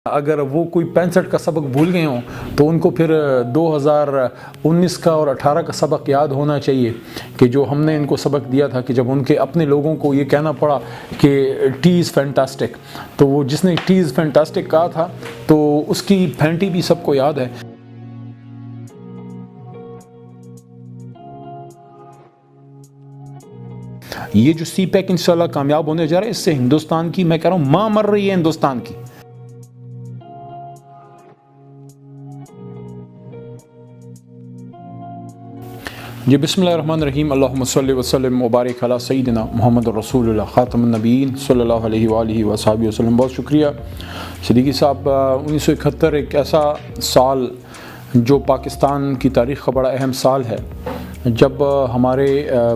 اگر وہ کوئی 65 کا سبق بھول گئے ہوں تو ان کو پھر 2019 کا اور 18 کا سبق یاد ہونا چاہیے کہ جو ہم نے ان کو سبق دیا تھا کہ جب ان کے اپنے لوگوں کو یہ کہنا پڑا کہ ٹی از فینٹاسٹک، تو وہ جس نے ٹی از فینٹاسٹک کہا تھا تو اس کی پھینٹی بھی سب کو یاد ہے۔ یہ جو سی پیک انشاءاللہ کامیاب ہونے جا رہا ہے، اس سے ہندوستان کی، میں کہہ رہا ہوں، ماں مر رہی ہے ہندوستان کی۔ جی بسم اللہ الرحمن الرحیم، اللہم صلی وسلم وبارک علی سیدنا محمد رسول اللہ خاتم النبیین صلی اللہ علیہ وآلہ وصحبہ وسلم۔ بہت شکریہ صدیقی صاحب۔ 1971 ایک ایسا سال جو پاکستان کی تاریخ کا بڑا اہم سال ہے، جب ہمارے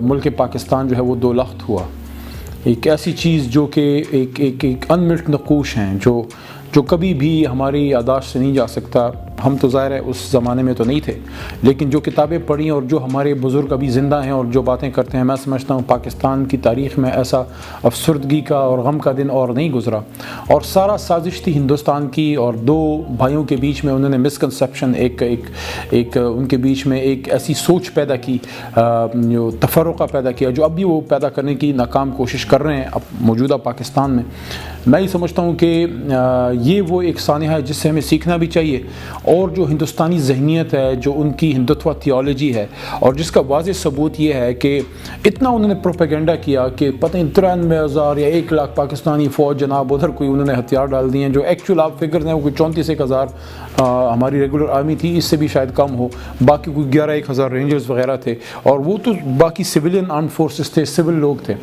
ملک پاکستان جو ہے وہ دو لخت ہوا۔ ایک ایسی چیز جو کہ ایک انمٹ نقوش ہیں جو کبھی بھی ہماری یادداشت سے نہیں جا سکتا۔ ہم تو ظاہر ہے اس زمانے میں تو نہیں تھے، لیکن جو کتابیں پڑھی اور جو ہمارے بزرگ ابھی زندہ ہیں اور جو باتیں کرتے ہیں، میں سمجھتا ہوں پاکستان کی تاریخ میں ایسا افسردگی کا اور غم کا دن اور نہیں گزرا۔ اور سارا سازش تھی ہندوستان کی، اور دو بھائیوں کے بیچ میں انہوں نے مسکنسیپشن، ایک ان کے بیچ میں ایک ایسی سوچ پیدا کی، جو تفرقہ پیدا کیا، جو اب بھی وہ پیدا کرنے کی ناکام کوشش کر رہے ہیں اب موجودہ پاکستان میں۔ میں یہ سمجھتا ہوں کہ یہ وہ ایک سانحہ ہے جس سے ہمیں سیکھنا بھی چاہیے، اور جو ہندوستانی ذہنیت ہے، جو ان کی ہندوتوا تھیولوجی ہے، اور جس کا واضح ثبوت یہ ہے کہ اتنا انہوں نے پروپیگنڈا کیا کہ پتہ نہیں 93,000 یا 1 لاکھ پاکستانی فوج جناب ادھر کوئی انہوں نے ہتھیار ڈال دیے ہیں، جو ایکچوئل آپ فگر ہیں وہ کوئی 34,000 ہماری ریگولر آرمی تھی، اس سے بھی شاید کم ہو، باقی کوئی 11,000 رینجرز وغیرہ تھے، اور وہ تو باقی سویلین آرم فورسز تھے، سول لوگ تھے۔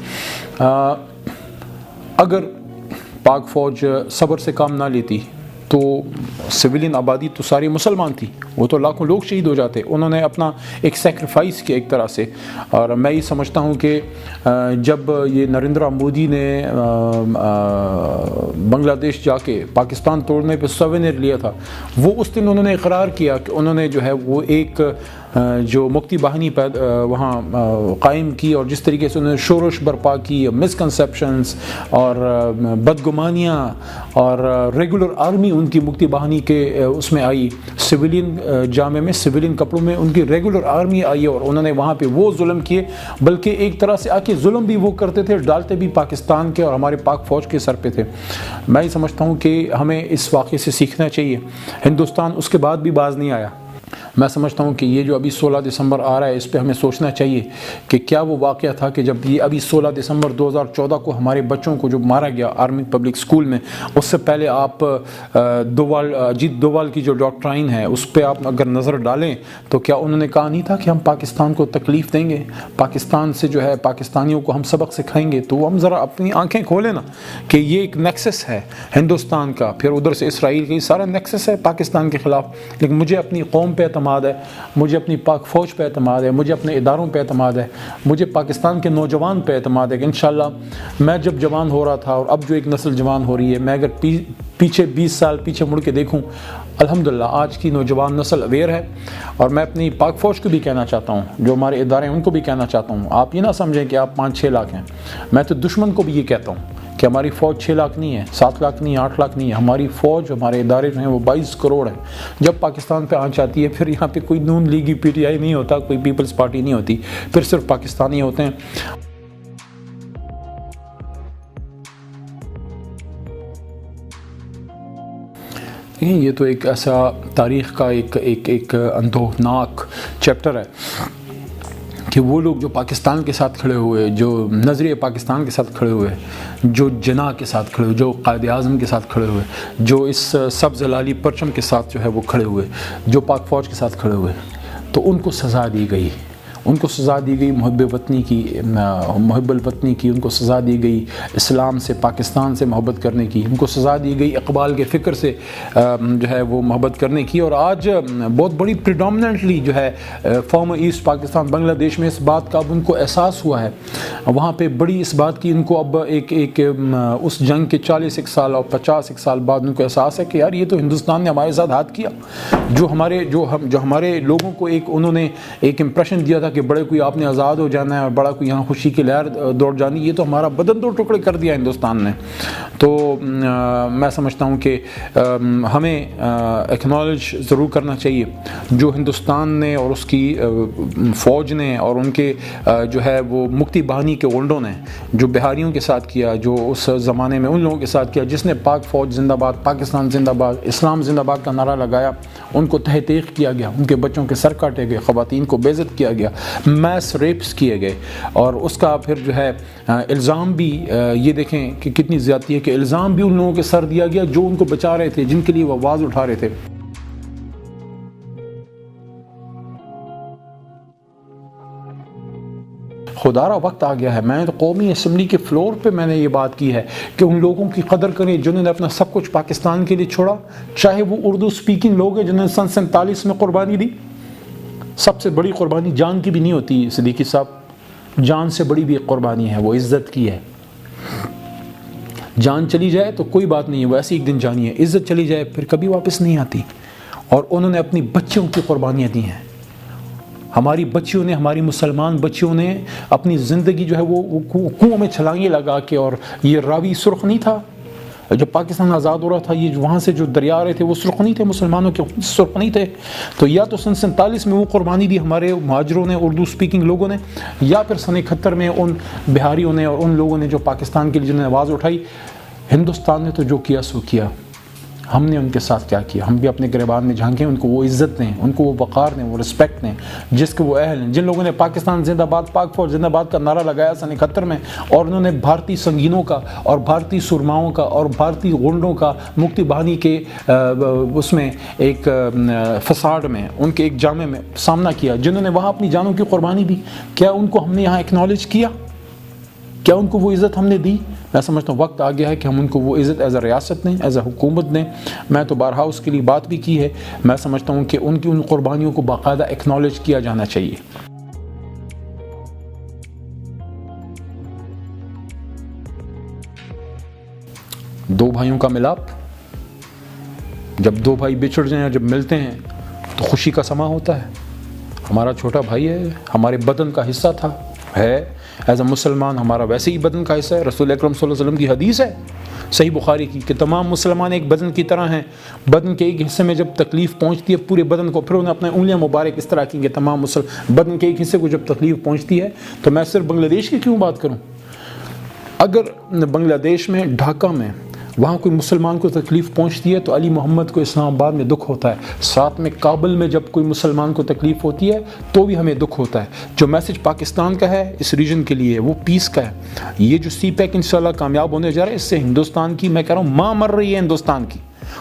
اگر پاک فوج صبر سے کام نہ لیتی تو سویلین آبادی تو ساری مسلمان تھی، وہ تو لاکھوں لوگ شہید ہو جاتے۔ انہوں نے اپنا ایک سیکریفائس کیا ایک طرح سے، اور میں یہ سمجھتا ہوں کہ جب یہ نریندرا مودی نے بنگلہ دیش جا کے پاکستان توڑنے پہ سوینئر لیا تھا، وہ اس دن انہوں نے اقرار کیا کہ انہوں نے جو ہے وہ ایک جو مکتی باہنی وہاں قائم کی، اور جس طریقے سے انہوں نے شورش برپا کی، مسکنسیپشنز اور بدگمانیاں، اور ریگولر آرمی ان کی مکتی باہنی کے اس میں آئی، سویلین جامع میں، سویلین کپڑوں میں ان کی ریگولر آرمی آئی، اور انہوں نے وہاں پہ وہ ظلم کیے، بلکہ ایک طرح سے آ کے ظلم بھی وہ کرتے تھے، ڈالتے بھی پاکستان کے اور ہمارے پاک فوج کے سر پہ تھے۔ میں یہ سمجھتا ہوں کہ ہمیں اس واقعے سے سیکھنا چاہیے۔ ہندوستان اس کے بعد بھی باز نہیں آیا۔ میں سمجھتا ہوں کہ یہ جو ابھی 16 دسمبر آ رہا ہے، اس پہ ہمیں سوچنا چاہیے کہ کیا وہ واقعہ تھا کہ جب یہ ابھی 16 دسمبر 2014 کو ہمارے بچوں کو جو مارا گیا آرمی پبلک اسکول میں، اس سے پہلے آپ اجیت دووال کی جو ڈاکٹرائن ہے اس پہ آپ اگر نظر ڈالیں تو کیا انہوں نے کہا نہیں تھا کہ ہم پاکستان کو تکلیف دیں گے، پاکستان سے جو ہے پاکستانیوں کو ہم سبق سکھائیں گے؟ تو ہم ذرا اپنی آنکھیں کھولیں نا کہ یہ ایک نیکسس ہے ہندوستان کا، پھر ادھر سے اسرائیل کا، یہ سارا نیکسس ہے پاکستان کے خلاف۔ لیکن مجھے اپنی قوم پہ اعتماد ہے، مجھے اپنی پاک فوج پہ اعتماد ہے، مجھے اپنے اداروں پہ اعتماد ہے، مجھے پاکستان کے نوجوان پہ اعتماد ہے کہ انشاءاللہ میں جب جوان ہو رہا تھا اور اب جو ایک نسل جوان ہو رہی ہے، میں اگر پیچھے 20 سال پیچھے مڑ کے دیکھوں، الحمدللہ آج کی نوجوان نسل اویئر ہے۔ اور میں اپنی پاک فوج کو بھی کہنا چاہتا ہوں، جو ہمارے ادارے ہیں ان کو بھی کہنا چاہتا ہوں، آپ یہ نہ سمجھیں کہ آپ 5-6 لاکھ ہیں۔ میں تو دشمن کو بھی یہ کہتا ہوں کہ ہماری فوج 6 لاکھ نہیں ہے، 7 لاکھ نہیں ہے، 8 لاکھ نہیں ہے، ہماری فوج، ہمارے ادارے جو ہیں وہ 22 کروڑ ہیں۔ جب پاکستان پہ آنچ آتی ہے، پھر یہاں پہ کوئی نون لیگی پی ٹی آئی نہیں ہوتا، کوئی پیپلز پارٹی نہیں ہوتی، پھر صرف پاکستانی ہوتے ہیں۔ یہ تو ایک ایسا تاریخ کا ایک اندوہناک چیپٹر ہے کہ وہ لوگ جو پاکستان کے ساتھ کھڑے ہوئے، جو نظریہ پاکستان کے ساتھ کھڑے ہوئے، جو جناح کے ساتھ کھڑے ہوئے، جو قائد اعظم کے ساتھ کھڑے ہوئے، جو اس سبز لالی پرچم کے ساتھ جو ہے وہ کھڑے ہوئے، جو پاک فوج کے ساتھ کھڑے ہوئے، تو ان کو سزا دی گئی، ان کو سزا دی گئی محب الوطنی کی، ان کو سزا دی گئی اسلام سے، پاکستان سے محبت کرنے کی، ان کو سزا دی گئی اقبال کے فکر سے جو ہے وہ محبت کرنے کی۔ اور آج بہت بڑی پریڈومننٹلی جو ہے فارمر ایسٹ پاکستان بنگلہ دیش میں اس بات کا اب ان کو احساس ہوا ہے، وہاں پہ بڑی اس بات کی ان کو اب ایک اس جنگ کے 40 سال اور 50 سال بعد ان کو احساس ہے کہ یار یہ تو ہندوستان نے ہمارے ساتھ ہاتھ کیا، جو ہمارے لوگوں کو انہوں نے ایک امپریشن دیا تھا کہ بڑے کوئی آپ نے آزاد ہو جانا ہے اور بڑا کوئی یہاں خوشی کی لہر دوڑ جانی، یہ تو ہمارا بدن دو ٹکڑے کر دیا ہندوستان نے۔ تو میں سمجھتا ہوں کہ ہمیں ایکنالج ضرور کرنا چاہیے جو ہندوستان نے اور اس کی فوج نے اور ان کے جو ہے وہ مکتی باہنی کے غنڈوں نے جو بہاریوں کے ساتھ کیا، جو اس زمانے میں ان لوگوں کے ساتھ کیا جس نے پاک فوج زندہ باد، پاکستان زندہ باد، اسلام زندہ باد کا نعرہ لگایا، ان کو تہ تیغ کیا گیا، ان کے بچوں کے سر کاٹے گئے، خواتین کو بے عزت کیا گیا، میس ریپس کیے گئے، اور اس کا پھر جو ہے الزام بھی یہ دیکھیں کہ کتنی زیادتی ہے کہ الزام بھی ان لوگوں کے سر دیا گیا جو ان کو بچا رہے تھے، جن کے لیے وہ آواز اٹھا رہے تھے۔ خدا را وقت آ گیا ہے، میں نے تو قومی اسمبلی کے فلور پہ میں نے یہ بات کی ہے کہ ان لوگوں کی قدر کریں جنہوں نے اپنا سب کچھ پاکستان کے لیے چھوڑا، چاہے وہ اردو سپیکنگ لوگ ہیں جنہوں نے سن 47 میں قربانی دی۔ سب سے بڑی قربانی جان کی بھی نہیں ہوتی صدیقی صاحب، جان سے بڑی بھی ایک قربانی ہے، وہ عزت کی ہے۔ جان چلی جائے تو کوئی بات نہیں ہے، وہ ایسی ایک دن جانی ہے، عزت چلی جائے پھر کبھی واپس نہیں آتی، اور انہوں نے اپنی بچیوں کی قربانیاں دی ہیں۔ ہماری بچیوں نے، ہماری مسلمان بچیوں نے اپنی زندگی جو ہے وہ کنویں میں چھلانگیں لگا کے، اور یہ راوی سرخ نہیں تھا جب پاکستان آزاد ہو رہا تھا، یہ وہاں سے جو دریا آ رہے تھے وہ سرخ نہیں تھے، مسلمانوں کے سرخ نہیں تھے، تو یا تو سن 47 میں وہ قربانی دی ہمارے مہاجروں نے، اردو سپیکنگ لوگوں نے، یا پھر سن 71 میں ان بہاریوں نے اور ان لوگوں نے جو پاکستان کے لیے جنہوں نے آواز اٹھائی۔ ہندوستان نے تو جو کیا سو کیا، ہم نے ان کے ساتھ کیا کیا؟ ہم بھی اپنے گریبان میں جھانکیں، ان کو وہ عزت دیں، ان کو وہ وقار دیں، وہ رسپیکٹ دیں جس کے وہ اہل ہیں۔ جن لوگوں نے پاکستان زندہ باد، پاک فوج زندہ باد کا نعرہ لگایا سن 71 میں، اور انہوں نے بھارتی سنگینوں کا اور بھارتی سرماؤں کا اور بھارتی غنڈوں کا مکتی باہنی کے اس میں ایک فساڈ میں، ان کے ایک جامع میں سامنا کیا، جنہوں نے وہاں اپنی جانوں کی قربانی دی، کیا ان کو ہم نے یہاں ایکنالج کیا؟ کیا ان کو وہ عزت ہم نے دی؟ میں سمجھتا ہوں وقت آ گیا ہے کہ ہم ان کو وہ عزت ایز اے ریاست دیں، ایز اے حکومت دیں۔ میں تو بارہا اس کے لیے بات بھی کی ہے، میں سمجھتا ہوں کہ ان کی ان قربانیوں کو باقاعدہ ایکنالج کیا جانا چاہیے۔ دو بھائیوں کا ملاپ، جب دو بھائی بچھڑ جائیں اور جب ملتے ہیں تو خوشی کا سما ہوتا ہے۔ ہمارا چھوٹا بھائی ہے، ہمارے بدن کا حصہ تھا، ہے ایز اے مسلمان ہمارا ویسے ہی بدن کا حصہ ہے۔ رسول اکرم صلی اللہ علیہ وسلم کی حدیث ہے صحیح بخاری کی کہ تمام مسلمان ایک بدن کی طرح ہیں، بدن کے ایک حصے میں جب تکلیف پہنچتی ہے پورے بدن کو، پھر انہیں اپنے انگلیاں مبارک اس طرح کی کہ تمام بدن کے ایک حصے کو جب تکلیف پہنچتی ہے، تو میں صرف بنگلہ دیش کی کیوں بات کروں؟ اگر بنگلہ دیش میں ڈھاکہ میں وہاں کوئی مسلمان کو تکلیف پہنچتی ہے تو علی محمد کو اسلام آباد میں دکھ ہوتا ہے، ساتھ میں کابل میں جب کوئی مسلمان کو تکلیف ہوتی ہے تو بھی ہمیں دکھ ہوتا ہے۔ جو میسج پاکستان کا ہے اس ریجن کے لیے وہ پیس کا ہے۔ یہ جو سی پیک انشاءاللہ کامیاب ہونے جا رہا ہے، اس سے ہندوستان کی، میں کہہ رہا ہوں ماں مر رہی ہے ہندوستان کی،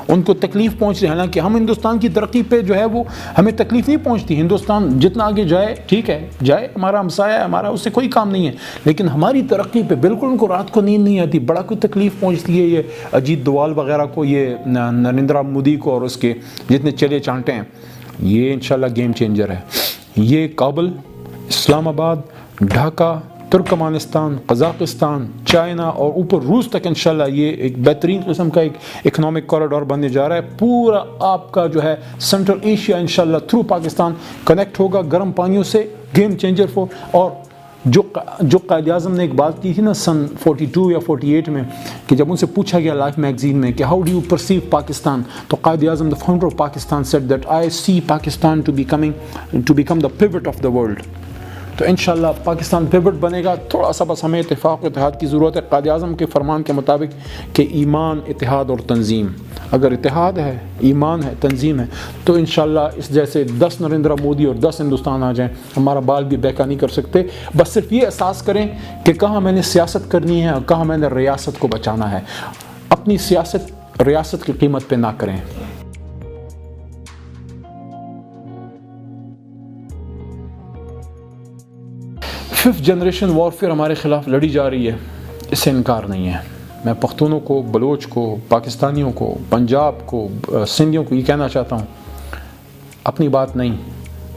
ان کو تکلیف پہنچ رہی ہے۔ حالانکہ ہم ہندوستان کی ترقی پہ جو ہے وہ ہمیں تکلیف نہیں پہنچتی، ہندوستان جتنا آگے جائے ٹھیک ہے جائے، ہمارا ہمسایہ ہے، ہمارا اس سے کوئی کام نہیں ہے، لیکن ہماری ترقی پہ بالکل ان کو رات کو نیند نہیں آتی، بڑا کوئی تکلیف پہنچتی ہے یہ اجیت دوال وغیرہ کو، یہ نریندر مودی کو اور اس کے جتنے چلے چانٹے ہیں۔ یہ انشاءاللہ گیم چینجر ہے۔ یہ کابل، اسلام آباد، ڈھاکہ، ترکمانستان، قزاقستان، چائنا اور اوپر روس تک انشاءاللہ یہ ایک بہترین قسم کا ایک اکنامک کوریڈور بننے جا رہا ہے۔ پورا آپ کا جو ہے سینٹرل ایشیا انشاءاللہ تھرو پاکستان کنیکٹ ہوگا گرم پانیوں سے، گیم چینجر فور۔ اور جو قائد اعظم نے ایک بات کی تھی نا سن 42 یا 48 میں، کہ جب ان سے پوچھا گیا لائف میگزین میں کہ how do you perceive Pakistan, تو Quaid Azam the founder of Pakistan said that I see Pakistan to become the pivot of the world. تو انشاءاللہ پاکستان پیوٹ بنے گا، تھوڑا سا بس ہمیں اتفاق و اتحاد کی ضرورت ہے۔ قائد اعظم کے فرمان کے مطابق کہ ایمان، اتحاد اور تنظیم، اگر اتحاد ہے، ایمان ہے، تنظیم ہے، تو انشاءاللہ اس جیسے 10 نریندر مودی اور 10 ہندوستان آ جائیں، ہمارا بال بھی بہکا نہیں کر سکتے۔ بس صرف یہ احساس کریں کہ کہاں میں نے سیاست کرنی ہے اور کہاں میں نے ریاست کو بچانا ہے۔ اپنی سیاست ریاست کی قیمت پہ نہ کریں۔ 5th جنریشن وارفیئر ہمارے خلاف لڑی جا رہی ہے، اس سے انکار نہیں ہے۔ میں پختونوں کو، بلوچ کو، پاکستانیوں کو، پنجاب کو، سندھیوں کو یہ کہنا چاہتا ہوں، اپنی بات نہیں،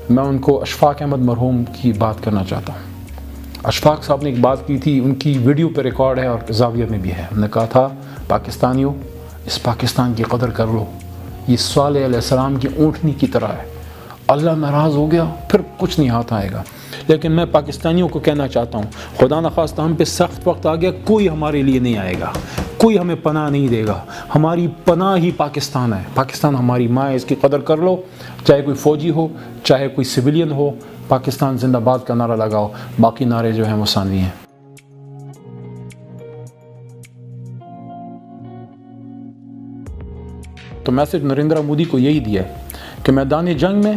میں ان کو اشفاق احمد مرحوم کی بات کرنا چاہتا ہوں۔ اشفاق صاحب نے ایک بات کی تھی، ان کی ویڈیو پہ ریکارڈ ہے اور زاویہ میں بھی ہے۔ انہوں نے کہا تھا پاکستانیوں، اس پاکستان کی قدر کر لو، یہ صالح علیہ السلام کی اونٹنی کی طرح ہے، اللہ ناراض ہو گیا پھر کچھ نہیں ہاتھ آئے گا. لیکن میں پاکستانیوں کو کہنا چاہتا ہوں خدا نخواستہ ہم پہ سخت وقت آ گیا, کوئی ہمارے لیے نہیں آئے گا, کوئی ہمیں پناہ نہیں دے گا. ہماری پناہ ہی پاکستان ہے. پاکستان ہماری ماں ہے, اس کی قدر کر لو. چاہے کوئی فوجی ہو, چاہے کوئی سویلین ہو, پاکستان زندہ باد کا نعرہ لگاؤ. باقی نعرے جو ہیں وہ ثانوی ہیں. تو میسج نریندر مودی کو یہی دیا ہے کہ میدان جنگ میں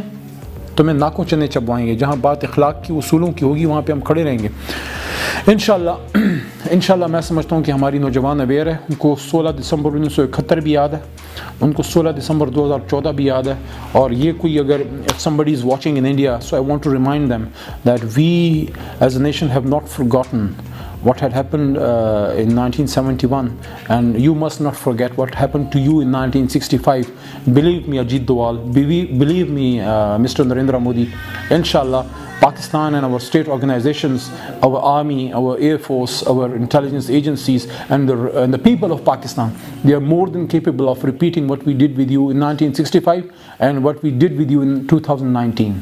تمہیں ناکوں چنے چبوائیں گے. جہاں بات اخلاق کی, اصولوں کی ہوگی وہاں پہ ہم کھڑے رہیں گے انشاءاللہ. میں سمجھتا ہوں کہ ہماری نوجوان اویئر ہے. ان کو 16 دسمبر 1971 بھی یاد ہے, ان کو 16 دسمبر 2014 بھی یاد ہے. اور یہ کوئی اگر if somebody is watching in India, so I want to remind them that we as a nation have not forgotten what had happened in 1971, and you must not forget what happened to you in 1965. Believe me, Ajit Doval, believe me, Mr. Narendra Modi, inshallah, Pakistan and our state organizations, our army, our air force, our intelligence agencies, and the people of Pakistan, they are more than capable of repeating what we did with you in 1965 and what we did with you in 2019.